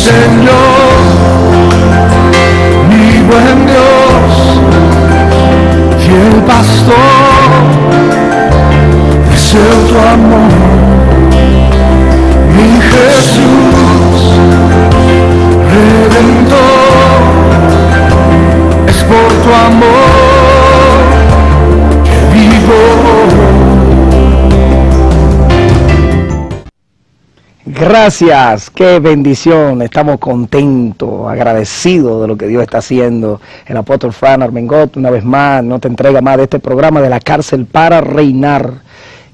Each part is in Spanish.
Señor, mi buen Dios, fiel pastor, deseo tu amor, mi Jesús, Redentor, es por tu amor que vivo. Gracias, qué bendición, estamos contentos, agradecidos de lo que Dios está haciendo. El apóstol Fran Armengot una vez más no te entrega más de este programa de la cárcel para reinar,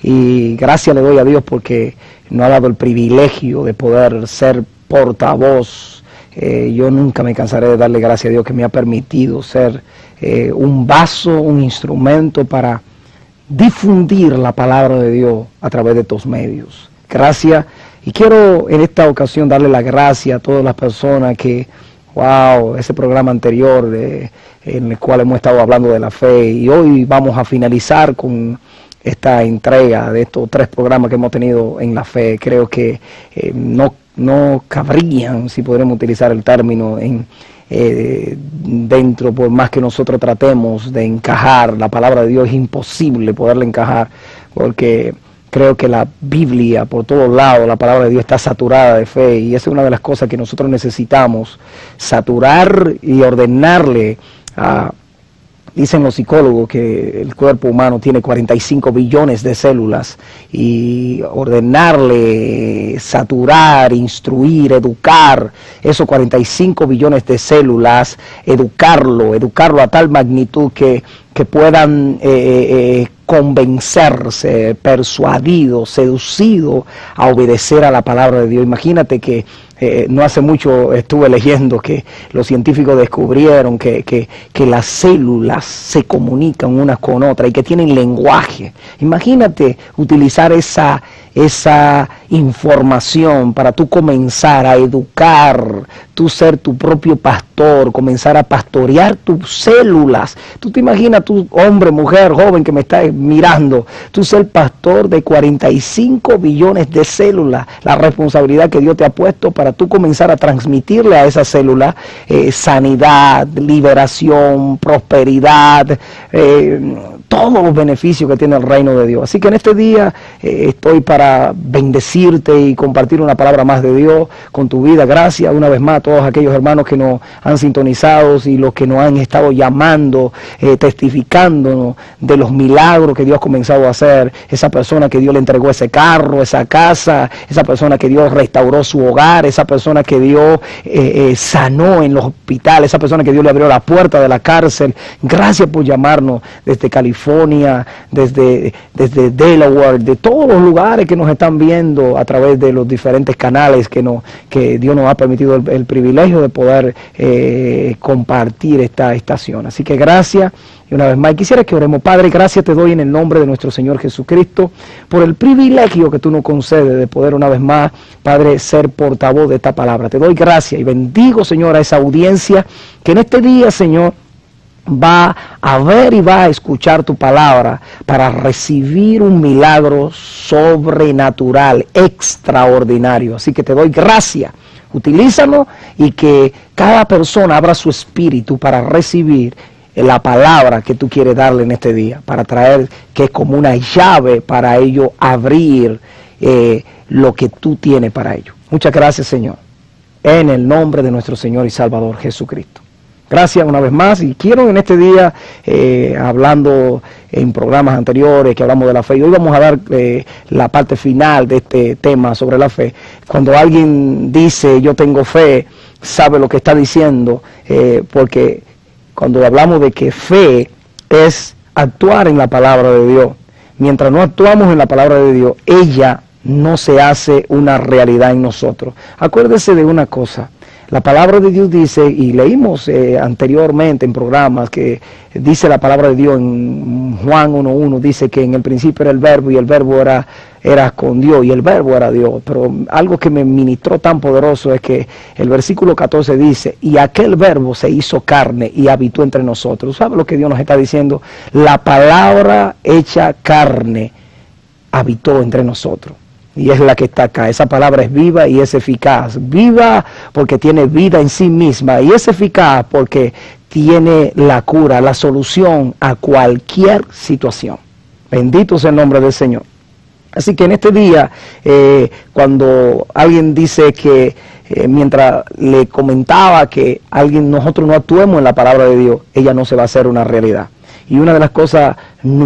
y gracias le doy a Dios porque nos ha dado el privilegio de poder ser portavoz. Yo nunca me cansaré de darle gracias a Dios que me ha permitido ser un vaso, un instrumento para difundir la palabra de Dios a través de estos medios. Gracias. Y quiero en esta ocasión darle las gracias a todas las personas que, wow, ese programa anterior en el cual hemos estado hablando de la fe, y hoy vamos a finalizar con esta entrega de estos 3 programas que hemos tenido en la fe. Creo que no cabrían, si podremos utilizar el término, dentro, por más que nosotros tratemos de encajar la palabra de Dios, es imposible poderla encajar, porque creo que la Biblia, por todos lados, la palabra de Dios está saturada de fe, y esa es una de las cosas que nosotros necesitamos, saturar y ordenarle a... Dicen los psicólogos que el cuerpo humano tiene 45 billones de células, y ordenarle, saturar, instruir, educar esos 45 billones de células, educarlo a tal magnitud que puedan convencerse, persuadidos, seducidos a obedecer a la palabra de Dios. Imagínate que no hace mucho estuve leyendo que los científicos descubrieron que las células se comunican unas con otras y que tienen lenguaje. Imagínate utilizar esa información para tú comenzar a educar, tú ser tu propio pastor, comenzar a pastorear tus células. Tú te imaginas, tú hombre, mujer, joven que me estás mirando, tú ser pastor de 45 billones de células, la responsabilidad que Dios te ha puesto para tú comenzar a transmitirle a esa célula sanidad, liberación, prosperidad, todos los beneficios que tiene el reino de Dios. Así que en este día estoy para bendecirte y compartir una palabra más de Dios con tu vida. Gracias una vez más a todos aquellos hermanos que nos han sintonizado y los que nos han estado llamando, testificando de los milagros que Dios ha comenzado a hacer. Esa persona que Dios le entregó ese carro, esa casa, esa persona que Dios restauró su hogar, esa persona que Dios sanó en los hospitales, esa persona que Dios le abrió la puerta de la cárcel. Gracias por llamarnos desde California, desde Delaware, de todos los lugares que nos están viendo a través de los diferentes canales que Dios nos ha permitido el privilegio de poder compartir esta estación. Así que gracias. Y una vez más quisiera que oremos. Padre, gracias te doy en el nombre de nuestro Señor Jesucristo por el privilegio que tú nos concedes de poder una vez más, Padre, ser portavoz de esta palabra. Te doy gracias y bendigo, Señor, a esa audiencia que en este día, Señor, va a ver y va a escuchar tu palabra para recibir un milagro sobrenatural, extraordinario. Así que te doy gracias. Utilízalo y que cada persona abra su espíritu para recibir la palabra que tú quieres darle en este día, para traer, que es como una llave para ellos abrir lo que tú tienes para ellos. Muchas gracias, Señor, en el nombre de nuestro Señor y Salvador Jesucristo. Gracias una vez más, y quiero en este día, hablando en programas anteriores que hablamos de la fe, y hoy vamos a dar la parte final de este tema sobre la fe. Cuando alguien dice yo tengo fe, sabe lo que está diciendo, porque cuando hablamos de que fe es actuar en la palabra de Dios, mientras no actuamos en la palabra de Dios, ella no se hace una realidad en nosotros. Acuérdese de una cosa. La palabra de Dios dice, y leímos anteriormente en programas, que dice la palabra de Dios en Juan 1:1, dice que en el principio era el verbo, y el verbo era con Dios, y el verbo era Dios. Pero algo que me ministró tan poderoso es que el versículo 14 dice, y aquel verbo se hizo carne y habitó entre nosotros. ¿Sabe lo que Dios nos está diciendo? La palabra hecha carne habitó entre nosotros. y es la que está acá. Esa palabra es viva y es eficaz. Viva porque tiene vida en sí misma y es eficaz porque tiene la cura, la solución a cualquier situación. Bendito sea el nombre del Señor. Así que en este día, cuando alguien dice que mientras le comentaba que nosotros no actuemos en la palabra de Dios, ella no se va a hacer una realidad. Y una de las cosas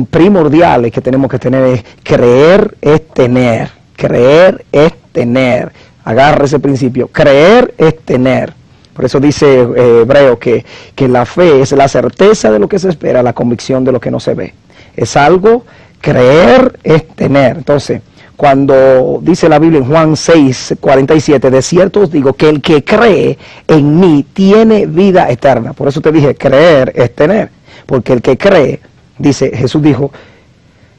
primordiales que tenemos que tener es creer es tener. Creer es tener. Agarra ese principio. Creer es tener. Por eso dice Hebreo que la fe es la certeza de lo que se espera, la convicción de lo que no se ve. Es algo, creer es tener. Entonces, cuando dice la Biblia en Juan 6:47, de cierto os digo que el que cree en mí tiene vida eterna. Por eso te dije, creer es tener. Porque el que cree, dice, Jesús dijo,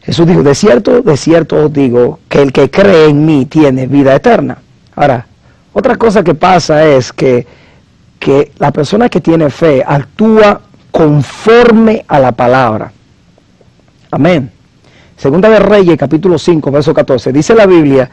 de cierto os digo que el que cree en mí tiene vida eterna. Ahora, otra cosa que pasa es que la persona que tiene fe actúa conforme a la palabra. Amén. Segunda de Reyes, capítulo 5, verso 14, dice la Biblia,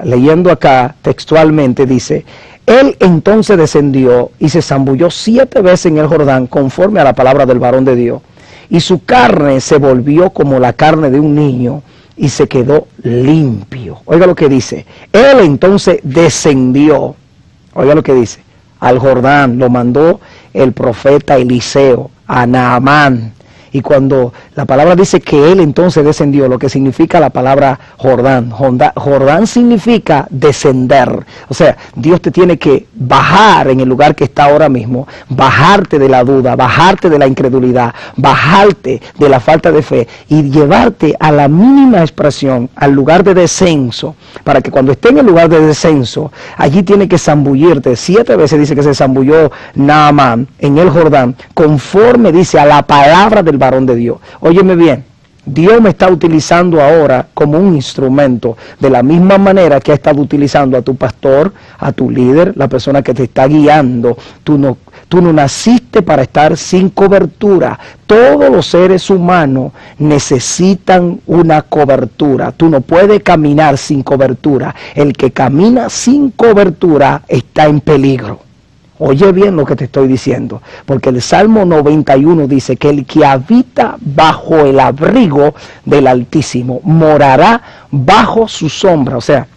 leyendo acá textualmente, dice, él entonces descendió y se zambulló 7 veces en el Jordán, conforme a la palabra del varón de Dios, y su carne se volvió como la carne de un niño, y se quedó limpio. Oiga lo que dice, él entonces descendió, oiga lo que dice, al Jordán, lo mandó el profeta Eliseo, a Naamán. Y cuando la palabra dice que él entonces descendió, lo que significa la palabra Jordán. Jordán significa descender. O sea, Dios te tiene que bajar en el lugar que está ahora mismo, bajarte de la duda, bajarte de la incredulidad, bajarte de la falta de fe y llevarte a la mínima expresión, al lugar de descenso, para que cuando esté en el lugar de descenso, allí tiene que zambullirte. 7 veces dice que se zambulló Naamán en el Jordán, conforme dice a la palabra del varón de Dios. Óyeme bien, Dios me está utilizando ahora como un instrumento, de la misma manera que ha estado utilizando a tu pastor, a tu líder, la persona que te está guiando. Tú no naciste para estar sin cobertura. Todos los seres humanos necesitan una cobertura. Tú no puedes caminar sin cobertura. El que camina sin cobertura está en peligro. Oye bien lo que te estoy diciendo, porque el Salmo 91 dice que el que habita bajo el abrigo del Altísimo morará bajo su sombra. O sea,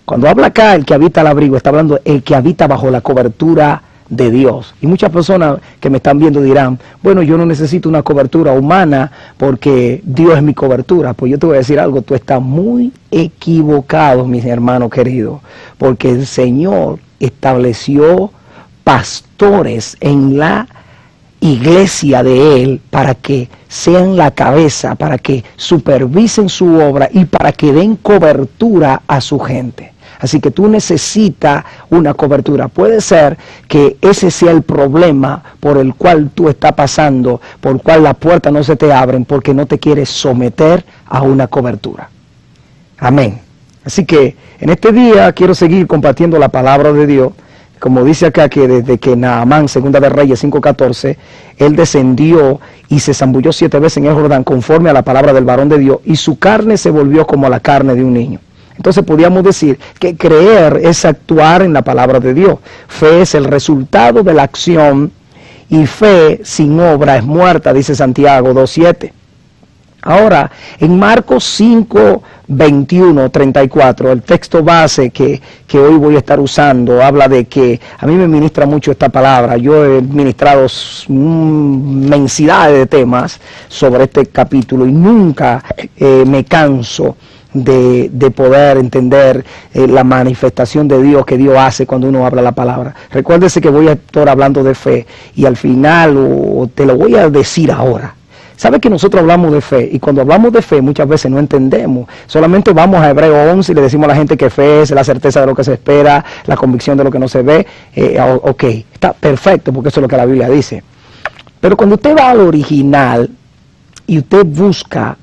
cuando habla acá el que habita el abrigo, está hablando el que habita bajo la cobertura de Dios. Y muchas personas que me están viendo dirán, bueno, yo no necesito una cobertura humana porque Dios es mi cobertura. Pues yo te voy a decir algo, tú estás muy equivocado, mis hermanos queridos, porque el Señor estableció pastores en la iglesia de Él para que sean la cabeza, para que supervisen su obra y para que den cobertura a su gente. Así que tú necesitas una cobertura. Puede ser que ese sea el problema por el cual tú estás pasando, por el cual las puertas no se te abren, porque no te quieres someter a una cobertura. Amén. Así que en este día quiero seguir compartiendo la palabra de Dios. Como dice acá que desde que Naamán, segunda de Reyes 5:14, él descendió y se zambulló 7 veces en el Jordán conforme a la palabra del varón de Dios, y su carne se volvió como la carne de un niño. Entonces podríamos decir que creer es actuar en la palabra de Dios. Fe es el resultado de la acción, y fe sin obra es muerta, dice Santiago 2:7. Ahora, en Marcos 5:21-34, el texto base que hoy voy a estar usando, habla de que a mí me ministra mucho esta palabra. Yo he ministrado inmensidades de temas sobre este capítulo y nunca me canso de poder entender la manifestación de Dios que Dios hace cuando uno habla la palabra. Recuérdese que voy a estar hablando de fe y al final te lo voy a decir ahora. ¿Sabe que nosotros hablamos de fe? Y cuando hablamos de fe muchas veces no entendemos. Solamente vamos a Hebreo 11 y le decimos a la gente que fe es la certeza de lo que se espera, la convicción de lo que no se ve. Ok, está perfecto porque eso es lo que la Biblia dice. Pero cuando usted va al original y usted busca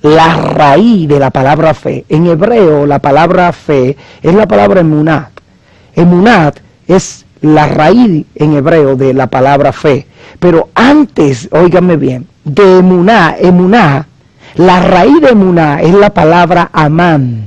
la raíz de la palabra fe, en hebreo la palabra fe es la palabra emunat. Emunat es la raíz en hebreo de la palabra fe. Pero antes, óigame bien, de emuná, La raíz de emuná es la palabra amán.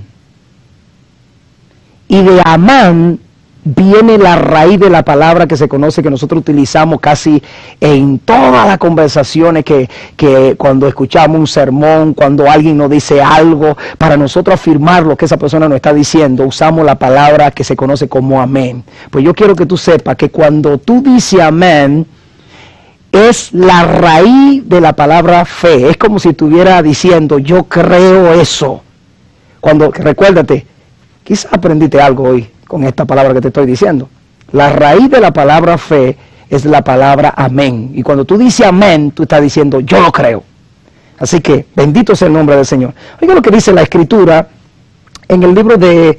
Y de amán viene la raíz de la palabra que se conoce, que nosotros utilizamos casi en todas las conversaciones, que cuando escuchamos un sermón, cuando alguien nos dice algo, para nosotros afirmar lo que esa persona nos está diciendo, usamos la palabra que se conoce como amén. Pues yo quiero que tú sepas que cuando tú dices amén, es la raíz de la palabra fe. Es como si estuviera diciendo, yo creo eso. Recuérdate, quizás aprendiste algo hoy con esta palabra que te estoy diciendo. La raíz de la palabra fe es la palabra amén. Y cuando tú dices amén, tú estás diciendo, yo lo creo. Así que, bendito sea el nombre del Señor. Oiga lo que dice la Escritura en el libro de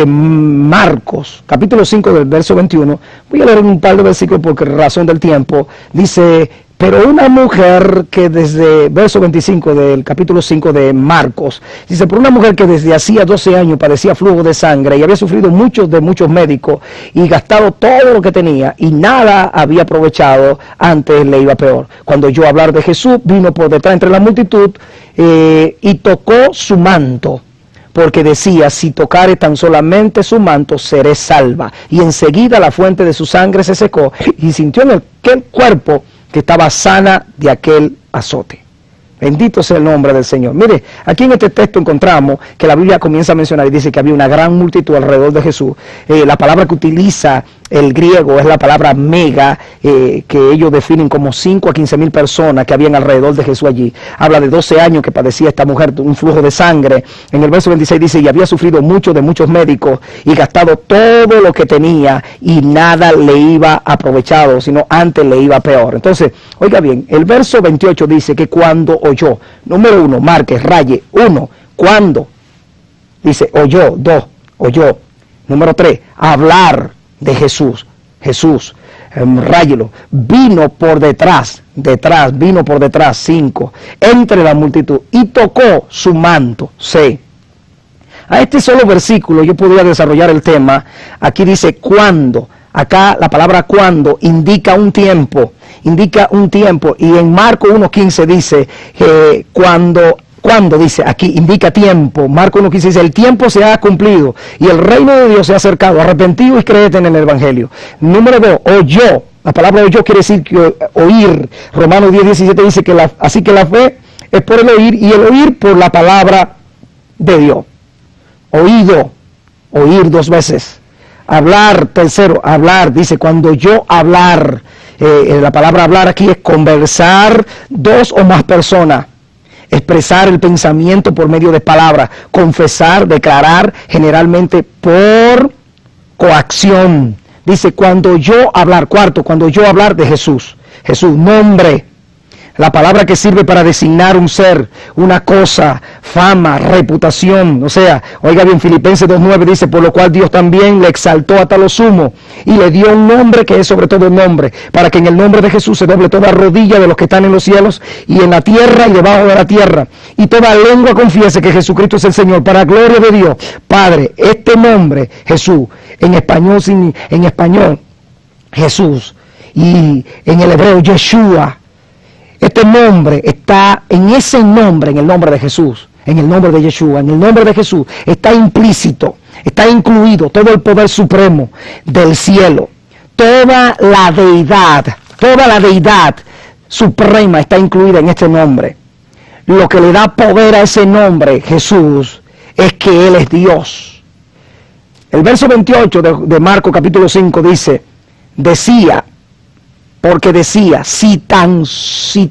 Marcos, capítulo 5, del verso 21. Voy a leer un par de versículos porque razón del tiempo. Dice, pero una mujer que desde, verso 25 del capítulo 5 de Marcos, dice, por una mujer que desde hacía 12 años padecía flujo de sangre y había sufrido de muchos médicos y gastado todo lo que tenía y nada había aprovechado, antes le iba peor. Cuando oyó hablar de Jesús, vino por detrás entre la multitud y tocó su manto, porque decía, si tocare tan solamente su manto, seré salva. Y enseguida la fuente de su sangre se secó y sintió en aquel cuerpo que estaba sana de aquel azote. Bendito sea el nombre del Señor. Mire, aquí en este texto encontramos que la Biblia comienza a mencionar y dice que había una gran multitud alrededor de Jesús. La palabra que utiliza el griego es la palabra mega, que ellos definen como 5 a 15 mil personas que habían alrededor de Jesús allí. Habla de 12 años que padecía esta mujer un flujo de sangre. En el verso 26 dice, y había sufrido mucho de muchos médicos y gastado todo lo que tenía y nada le iba aprovechado, sino antes le iba peor. Entonces, oiga bien, el verso 28 dice que cuando oyó, número 1, marque, raye, 1, cuando, dice, oyó, 2, oyó, número 3, hablar de Jesús, ráyelo, vino por detrás, vino por detrás, 5, entre la multitud y tocó su manto, 6. A este solo versículo yo podría desarrollar el tema. Aquí dice cuando, acá la palabra cuando indica un tiempo, y en Marcos 1.15 dice cuando dice aquí, indica tiempo. Marcos 1.15 dice, el tiempo se ha cumplido y el reino de Dios se ha acercado, arrepentido y créete en el Evangelio. Número 2, oyó. La palabra oyó quiere decir que oír. Romanos 10.17 dice que así que la fe es por el oír y el oír por la palabra de Dios. Oído, oír 2 veces. Hablar, tercero, hablar, dice, cuando yo hablar, la palabra hablar aquí es conversar 2 o más personas, expresar el pensamiento por medio de palabras, confesar, declarar, generalmente por coacción. Dice, cuando yo hablar, cuarto, cuando yo hablar de Jesús, nombre. La palabra que sirve para designar un ser, una cosa, fama, reputación. O sea, oiga bien, Filipenses 2.9 dice, por lo cual Dios también le exaltó hasta lo sumo y le dio un nombre que es sobre todo el nombre, para que en el nombre de Jesús se doble toda rodilla de los que están en los cielos y en la tierra y debajo de la tierra, y toda lengua confiese que Jesucristo es el Señor, para gloria de Dios Padre. Este nombre, Jesús, en español, Jesús, y en el hebreo, Yeshua. Este nombre está en ese nombre, en el nombre de Jesús, en el nombre de Yeshua, en el nombre de Jesús, está implícito, está incluido todo el poder supremo del cielo, toda la deidad suprema está incluida en este nombre. Lo que le da poder a ese nombre, Jesús, es que Él es Dios. El verso 28 de Marcos capítulo 5 dice, porque decía, si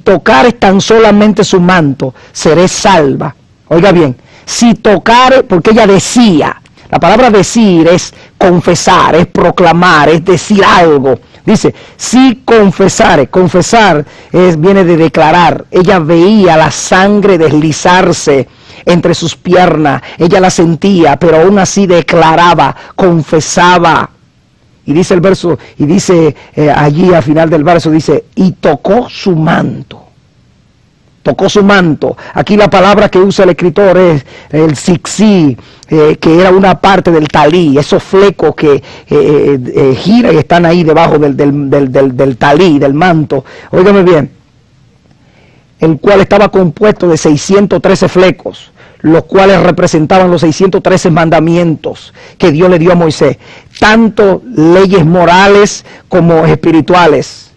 tocares tan solamente su manto, seré salva. Oiga bien, si tocare, porque ella decía, la palabra decir es confesar, es proclamar, es decir algo. Dice, si confesare, confesar viene de declarar. Ella veía la sangre deslizarse entre sus piernas, ella la sentía, pero aún así declaraba, confesaba. Y dice el verso, y dice allí al final del verso, dice, y tocó su manto. Tocó su manto. Aquí la palabra que usa el escritor es el zixi, que era una parte del talí, esos flecos que giran y están ahí debajo del talí, del manto. Óigame bien. el cual estaba compuesto de 613 flecos, los cuales representaban los 613 mandamientos que Dios le dio a Moisés, tanto leyes morales como espirituales.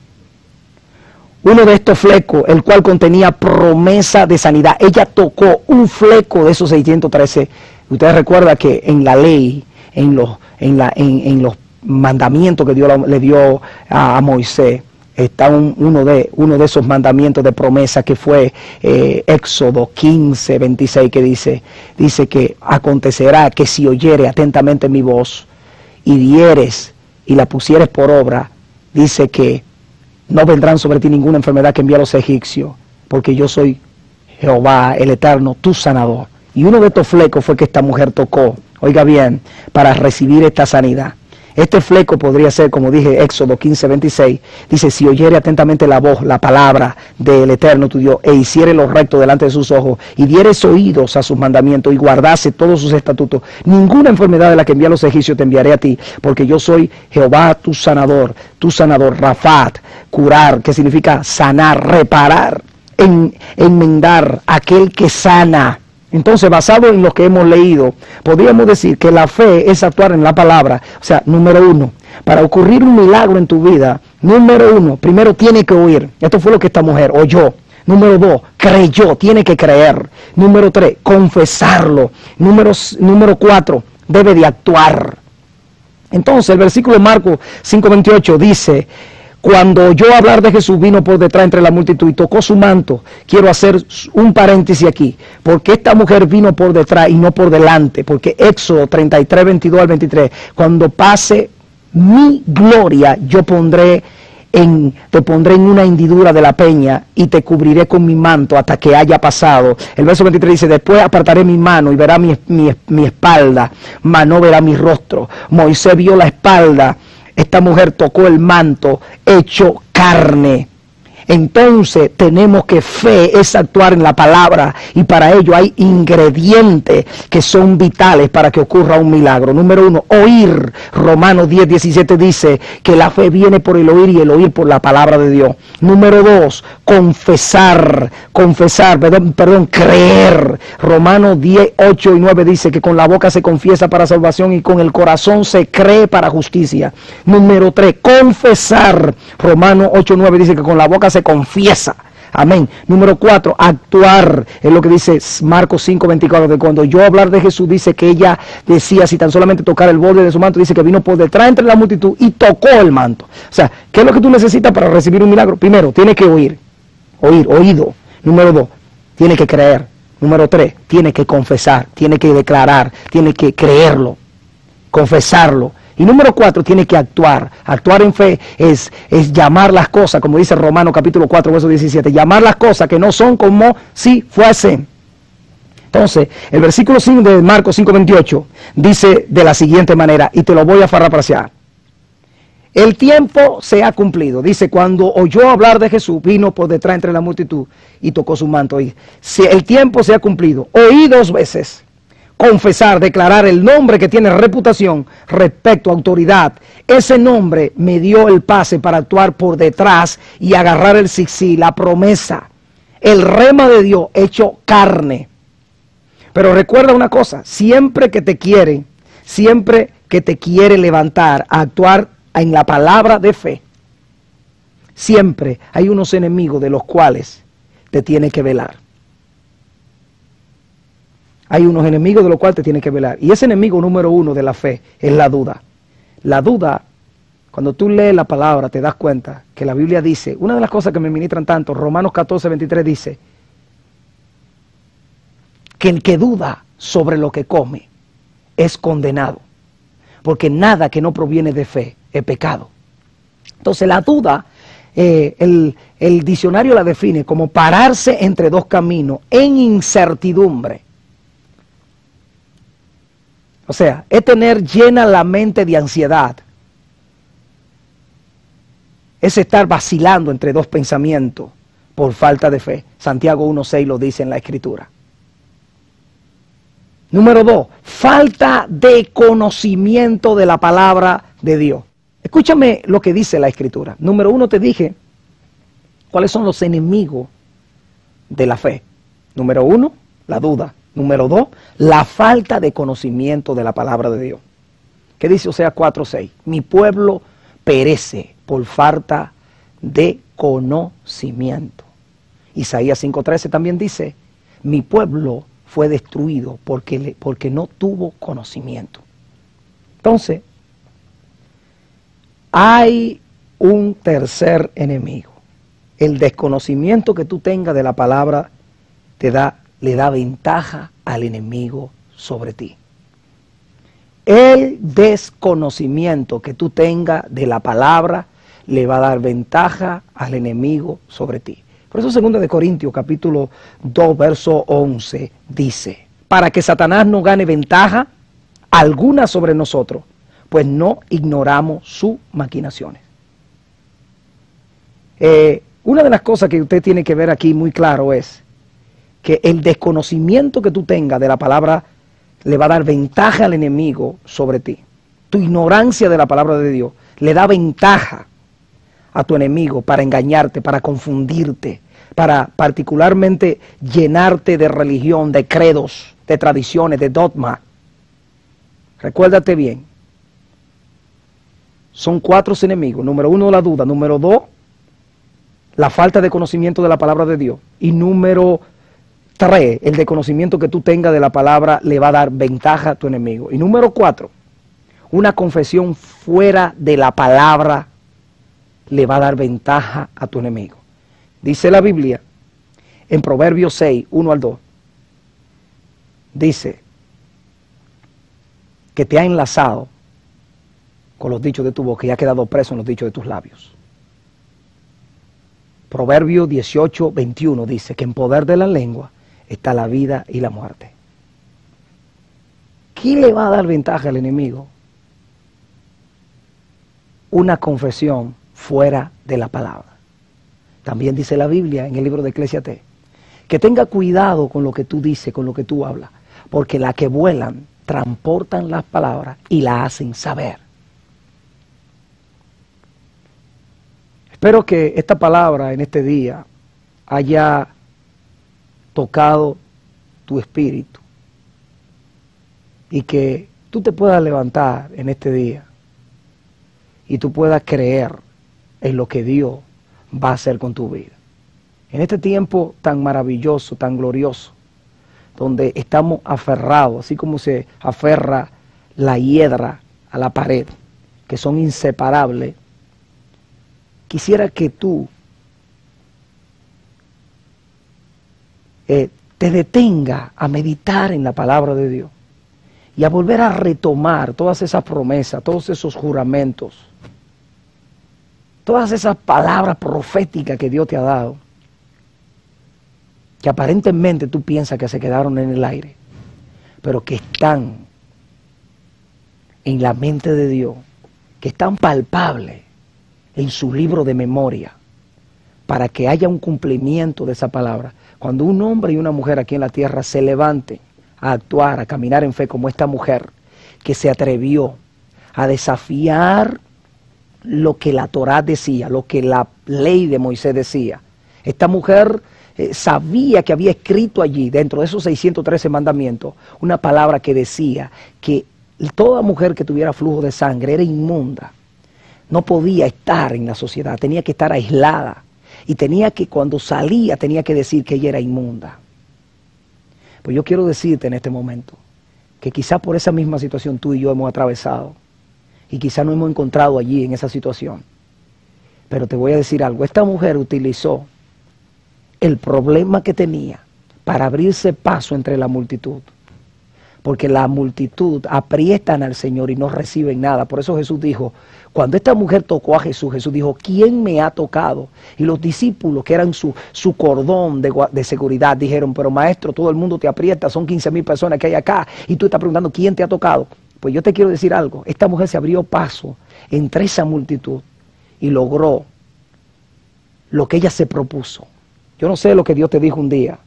Uno de estos flecos, el cual contenía promesa de sanidad. Ella tocó un fleco de esos 613. Ustedes recuerdan que en la ley, en los mandamientos que Dios le dio a Moisés, está uno de esos mandamientos de promesa que fue Éxodo 15, 26, que dice que acontecerá que si oyere atentamente mi voz y dieres y la pusieres por obra, dice que no vendrán sobre ti ninguna enfermedad que envía a los egipcios, porque yo soy Jehová, el Eterno, tu sanador. Y uno de estos flecos fue que esta mujer tocó, oiga bien, para recibir esta sanidad. Este fleco podría ser, como dije, Éxodo 15, 26, dice, si oyere atentamente la voz, la palabra del Eterno tu Dios, e hiciere lo recto delante de sus ojos, y dieres oídos a sus mandamientos, y guardase todos sus estatutos, ninguna enfermedad de la que envía a los egipcios te enviaré a ti, porque yo soy Jehová tu sanador, Rafat, curar, que significa sanar, reparar, enmendar, aquel que sana. Entonces, basado en lo que hemos leído, podríamos decir que la fe es actuar en la palabra. O sea, número uno, para ocurrir un milagro en tu vida, número uno, primero tiene que oír. Esto fue lo que esta mujer oyó. Número dos, creyó, tiene que creer. Número tres, confesarlo. Número cuatro, debe de actuar. Entonces, el versículo de Marcos 5:28 dice, cuando oyó hablar de Jesús, vino por detrás entre la multitud y tocó su manto. Quiero hacer un paréntesis aquí, porque esta mujer vino por detrás y no por delante, porque Éxodo 33, 22 al 23, cuando pase mi gloria, yo te pondré en una hendidura de la peña y te cubriré con mi manto hasta que haya pasado. El verso 23 dice, después apartaré mi mano y verá mi espalda, mas no verá mi rostro. Moisés vio la espalda. Esta mujer tocó el manto hecho carne. Entonces tenemos que fe es actuar en la palabra, y para ello hay ingredientes que son vitales para que ocurra un milagro. Número uno, oír. Romanos 10, 17 dice que la fe viene por el oír y el oír por la palabra de Dios. Número dos, creer. Romanos 10, 8 y 9 dice que con la boca se confiesa para salvación y con el corazón se cree para justicia. Número tres, confesar. Romanos 8, 9 dice que con la boca se confiesa. Amén. Número 4, actuar. Es lo que dice Marcos 5, 24, que cuando yo hablar de Jesús, dice que ella decía, si tan solamente tocar el borde de su manto, dice que vino por detrás entre la multitud y tocó el manto. O sea, ¿qué es lo que tú necesitas para recibir un milagro? Primero, tienes que oír, oído. Número 2, tienes que creer. Número 3, tienes que confesar, tienes que declarar, tienes que creerlo, confesarlo. Y número 4, tiene que actuar. Actuar en fe es llamar las cosas, como dice Romanos capítulo 4, verso 17. Llamar las cosas que no son como si fuesen. Entonces, el versículo 5 de Marcos 5:28 dice de la siguiente manera, y te lo voy a parafrasear. El tiempo se ha cumplido. Dice, cuando oyó hablar de Jesús, vino por detrás entre la multitud y tocó su manto. Y si el tiempo se ha cumplido, oí 2 veces. Confesar, declarar el nombre que tiene reputación, respecto, autoridad. Ese nombre me dio el pase para actuar por detrás y agarrar el zigzag, la promesa, el rema de Dios hecho carne. Pero recuerda una cosa, siempre que te quiere levantar a actuar en la palabra de fe, siempre hay unos enemigos de los cuales te tiene que velar. Hay unos enemigos de los cuales te tienes que velar. Y ese enemigo número 1 de la fe es la duda. La duda, cuando tú lees la palabra, te das cuenta que la Biblia dice, una de las cosas que me ministran tanto, Romanos 14, 23 dice, que el que duda sobre lo que come es condenado. Porque nada que no proviene de fe es pecado. Entonces la duda, el diccionario la define como pararse entre 2 caminos en incertidumbre. O sea, es tener llena la mente de ansiedad. Es estar vacilando entre 2 pensamientos por falta de fe. Santiago 1:6 lo dice en la Escritura. Número 2, falta de conocimiento de la palabra de Dios. Escúchame lo que dice la Escritura. Número 1, te dije cuáles son los enemigos de la fe. Número 1, la duda. Número 2, la falta de conocimiento de la palabra de Dios. ¿Qué dice Oseas 4:6? Mi pueblo perece por falta de conocimiento. Isaías 5:13 también dice, mi pueblo fue destruido porque no tuvo conocimiento. Entonces, hay un tercer enemigo. El desconocimiento que tú tengas de la palabra le da ventaja al enemigo sobre ti. El desconocimiento que tú tengas de la palabra le va a dar ventaja al enemigo sobre ti. Por eso 2 de Corintios capítulo 2 verso 11 dice, para que Satanás no gane ventaja alguna sobre nosotros, pues no ignoramos sus maquinaciones. Una de las cosas que usted tiene que ver aquí muy claro es que el desconocimiento que tú tengas de la palabra le va a dar ventaja al enemigo sobre ti. Tu ignorancia de la palabra de Dios le da ventaja a tu enemigo para engañarte, para confundirte, para particularmente llenarte de religión, de credos, de tradiciones, de dogma. Recuérdate bien, son 4 enemigos. Número 1, la duda. Número 2, la falta de conocimiento de la palabra de Dios. Y número 3, el desconocimiento que tú tengas de la palabra le va a dar ventaja a tu enemigo. Y número 4, una confesión fuera de la palabra le va a dar ventaja a tu enemigo. Dice la Biblia en Proverbios 6, 1 al 2, dice que te ha enlazado con los dichos de tu boca y ha quedado preso en los dichos de tus labios. Proverbios 18, 21 dice que en poder de la lengua está la vida y la muerte. ¿Qué le va a dar ventaja al enemigo? Una confesión fuera de la palabra. También dice la Biblia en el libro de Eclesiastés que tenga cuidado con lo que tú dices, con lo que tú hablas, porque las que vuelan transportan las palabras y las hacen saber. Espero que esta palabra en este día haya tocado tu espíritu y que tú te puedas levantar en este día y tú puedas creer en lo que Dios va a hacer con tu vida. En este tiempo tan maravilloso, tan glorioso, donde estamos aferrados, así como se aferra la hiedra a la pared, que son inseparables, quisiera que tú te detenga a meditar en la palabra de Dios y a volver a retomar todas esas promesas, todos esos juramentos, todas esas palabras proféticas que Dios te ha dado, que aparentemente tú piensas que se quedaron en el aire, pero que están en la mente de Dios, que están palpables en su libro de memoria, para que haya un cumplimiento de esa palabra. Cuando un hombre y una mujer aquí en la tierra se levanten a actuar, a caminar en fe como esta mujer, que se atrevió a desafiar lo que la Torá decía, lo que la ley de Moisés decía. Esta mujer sabía que había escrito allí, dentro de esos 613 mandamientos, una palabra que decía que toda mujer que tuviera flujo de sangre era inmunda. No podía estar en la sociedad, tenía que estar aislada. Y tenía que, cuando salía, tenía que decir que ella era inmunda. Pues yo quiero decirte en este momento que quizá por esa misma situación tú y yo hemos atravesado. Y quizá nos hemos encontrado allí en esa situación. Pero te voy a decir algo, esta mujer utilizó el problema que tenía para abrirse paso entre la multitud. Porque la multitud aprietan al Señor y no reciben nada. Por eso Jesús dijo, cuando esta mujer tocó a Jesús, Jesús dijo, ¿quién me ha tocado? Y los discípulos, que eran su cordón de seguridad, dijeron, pero maestro, todo el mundo te aprieta, son 15,000 personas que hay acá, y tú estás preguntando, ¿quién te ha tocado? Pues yo te quiero decir algo, esta mujer se abrió paso entre esa multitud y logró lo que ella se propuso. Yo no sé lo que Dios te dijo un día.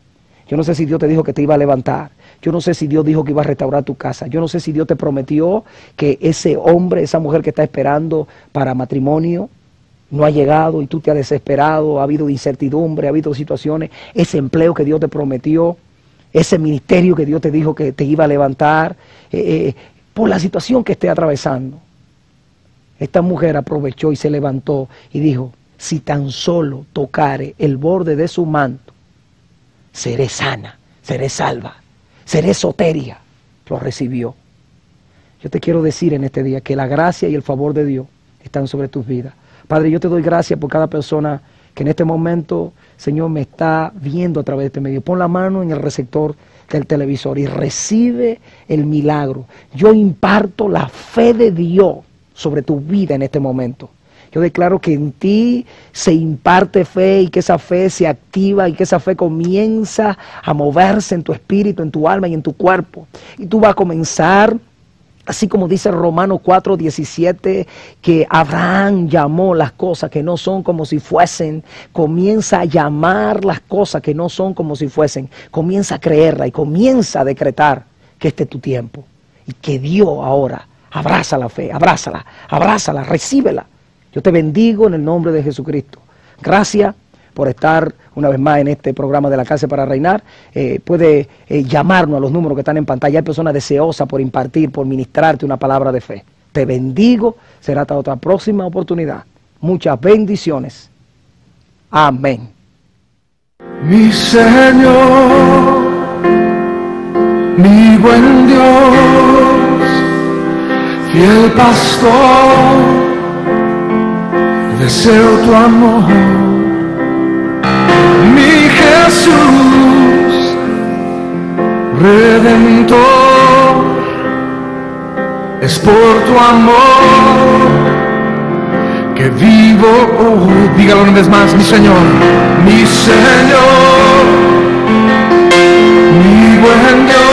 Yo no sé si Dios te dijo que te iba a levantar. Yo no sé si Dios dijo que iba a restaurar tu casa. Yo no sé si Dios te prometió que ese hombre, esa mujer que está esperando para matrimonio, no ha llegado y tú te has desesperado, ha habido incertidumbre, ha habido situaciones, ese empleo que Dios te prometió, ese ministerio que Dios te dijo que te iba a levantar, por la situación que esté atravesando. Esta mujer aprovechó y se levantó y dijo, si tan solo tocare el borde de su manto, seré sana, seré salva, seré soteria. Lo recibió. Yo te quiero decir en este día que la gracia y el favor de Dios están sobre tus vidas. Padre, yo te doy gracias por cada persona que en este momento, Señor, me está viendo a través de este medio. Pon la mano en el receptor del televisor y recibe el milagro. Yo imparto la fe de Dios sobre tu vida en este momento. Yo declaro que en ti se imparte fe y que esa fe se activa y que esa fe comienza a moverse en tu espíritu, en tu alma y en tu cuerpo. Y tú vas a comenzar, así como dice Romanos 4:17, que Abraham llamó las cosas que no son como si fuesen. Comienza a llamar las cosas que no son como si fuesen. Comienza a creerla y comienza a decretar que este es tu tiempo. Y que Dios ahora abraza la fe, abrázala, recíbela. Yo te bendigo en el nombre de Jesucristo. Gracias por estar una vez más en este programa de La Cárcel para Reinar. Puede llamarnos a los números que están en pantalla. Hay personas deseosas por impartir, por ministrarte una palabra de fe. Te bendigo. Será hasta otra próxima oportunidad. Muchas bendiciones. Amén. Mi Señor, mi buen Dios, fiel pastor, deseo tu amor. Mi Jesús, Redentor, es por tu amor que vivo hoy. Dígalo una vez más, mi Señor, mi Señor, mi buen Dios.